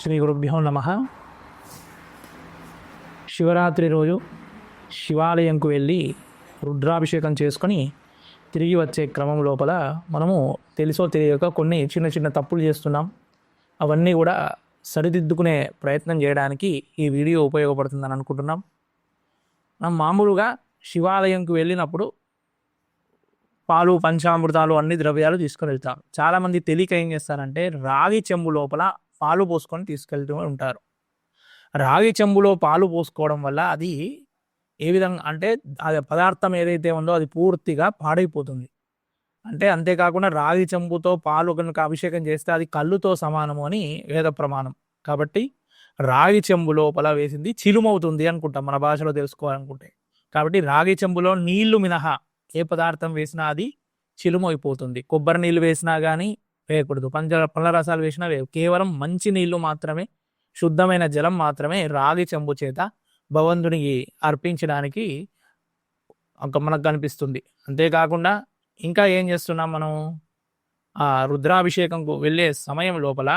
శ్రీ గురుభ్యో నమ. శివరాత్రి రోజు శివాలయంకు వెళ్ళి రుద్రాభిషేకం చేసుకొని తిరిగి వచ్చే క్రమం లోపల మనము తెలుసో తెలియక కొన్ని చిన్న చిన్న తప్పులు చేస్తున్నాం. అవన్నీ కూడా సరిదిద్దుకునే ప్రయత్నం చేయడానికి ఈ వీడియో ఉపయోగపడుతుందని అనుకుంటున్నాం. మనం మామూలుగా శివాలయంకు వెళ్ళినప్పుడు పాలు, పంచామృతాలు, అన్ని ద్రవ్యాలు తీసుకొని వెళ్తాం. చాలామంది తెలియక ఏం చేస్తారంటే రాగి చెంబు లోపల పాలు పోసుకొని తీసుకెళ్తూ ఉంటారు. రాగి చెంబులో పాలు పోసుకోవడం వల్ల అది ఏ విధంగా అంటే అది పదార్థం ఏదైతే ఉందో అది పూర్తిగా పాడైపోతుంది. అంటే అంతేకాకుండా రాగి చెంబుతో పాలు కనుక అభిషేకం చేస్తే అది కళ్ళుతో సమానము అని వేద ప్రమాణం. కాబట్టి రాగి చెంబు లోపల వేసింది చిలుమవుతుంది అనుకుంటాం మన భాషలో తెలుసుకోవాలనుకుంటే. కాబట్టి రాగి చెంబులో నీళ్లు మినహా ఏ పదార్థం వేసినా అది చిలుమైపోతుంది. కొబ్బరి నీళ్ళు వేసినా కానీ వేయకూడదు, పళ్ళ రసాలు వేసినా వేయవు. కేవలం మంచి నీళ్లు మాత్రమే, శుద్ధమైన జలం మాత్రమే రాగి చెంబు చేత భగవంతునికి అర్పించడానికి మనకు కనిపిస్తుంది. అంతేకాకుండా ఇంకా ఏం చేస్తున్నాం మనం, ఆ రుద్రాభిషేకంకు వెళ్ళే సమయం లోపల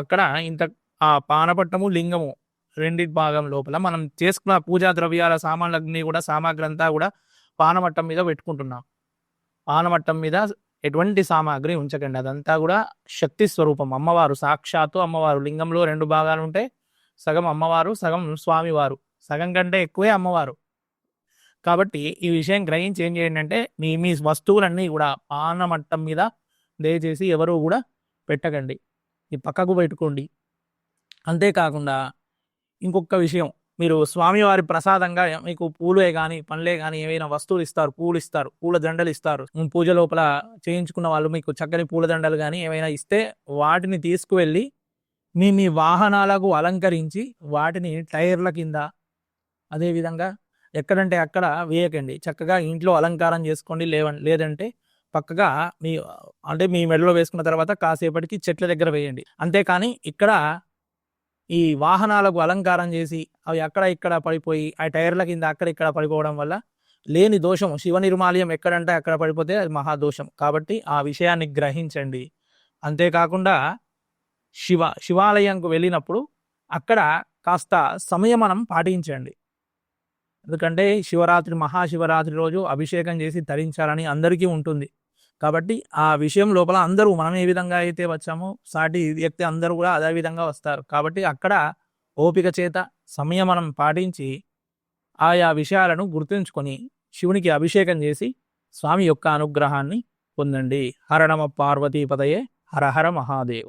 అక్కడ ఇంత ఆ పానపట్టము, లింగము రెండింటి భాగం లోపల మనం చేసుకున్న పూజా ద్రవ్యాల సామాన్లన్నీ కూడా సామాగ్రి అంతా కూడా పానమట్టం మీద పెట్టుకుంటున్నాం. పానమట్టం మీద ఎటువంటి సామాగ్రి ఉంచకండి. అదంతా కూడా శక్తి స్వరూపం, అమ్మవారు, సాక్షాత్తు అమ్మవారు. లింగంలో రెండు భాగాలు ఉంటాయి, సగం అమ్మవారు, సగం స్వామివారు, సగం కంటే ఎక్కువే అమ్మవారు. కాబట్టి ఈ విషయం గ్రహించి ఏం చేయండి అంటే మీ వస్తువులన్నీ కూడా పానమట్టం మీద దయచేసి ఎవరు కూడా పెట్టకండి, ఈ పక్కకు పెట్టుకోండి. అంతేకాకుండా ఇంకొక విషయం, మీరు స్వామివారి ప్రసాదంగా మీకు పూలే కానీ పండ్లే కానీ ఏవైనా వస్తువులు ఇస్తారు, పూలు ఇస్తారు, పూల దండలు ఇస్తారు. పూజ లోపల చేయించుకున్న వాళ్ళు మీకు చక్కని పూల దండలు కానీ ఏమైనా ఇస్తే వాటిని తీసుకువెళ్ళి మీ వాహనాలకు అలంకరించి వాటిని టైర్ల కింద అదేవిధంగా ఎక్కడంటే అక్కడ వేయకండి. చక్కగా ఇంట్లో అలంకారం చేసుకోండి. లేదంటే పక్కగా మీ మెడలో వేసుకున్న తర్వాత కాసేపటికి చెట్ల దగ్గర వేయండి. అంతేకాని ఇక్కడ ఈ వాహనాలకు అలంకారం చేసి అవి అక్కడ ఇక్కడ పడిపోయి ఆ టైర్ల కింద అక్కడ ఇక్కడ పడిపోవడం వల్ల లేని దోషం. శివ నిర్మాల్యం ఎక్కడంటే అక్కడ పడిపోతే అది మహాదోషం. కాబట్టి ఆ విషయాన్ని గ్రహించండి. అంతేకాకుండా శివాలయంకు వెళ్ళినప్పుడు అక్కడ కాస్త సంయమనం పాటించండి. ఎందుకంటే శివరాత్రి, మహాశివరాత్రి రోజు అభిషేకం చేసి తరించాలని అందరికీ ఉంటుంది. కాబట్టి ఆ విషయం లోపల అందరూ మనం ఏ విధంగా అయితే వచ్చామో సాటి వ్యక్తి అందరూ కూడా అదే విధంగా వస్తారు. కాబట్టి అక్కడ ఓపిక చేత సంయమనం పాటించి ఆయా విషయాలను గుర్తుంచుకొని శివునికి అభిషేకం చేసి స్వామి యొక్క అనుగ్రహాన్ని పొందండి. హర నమ పార్వతీపతయే, హర హర మహాదేవ.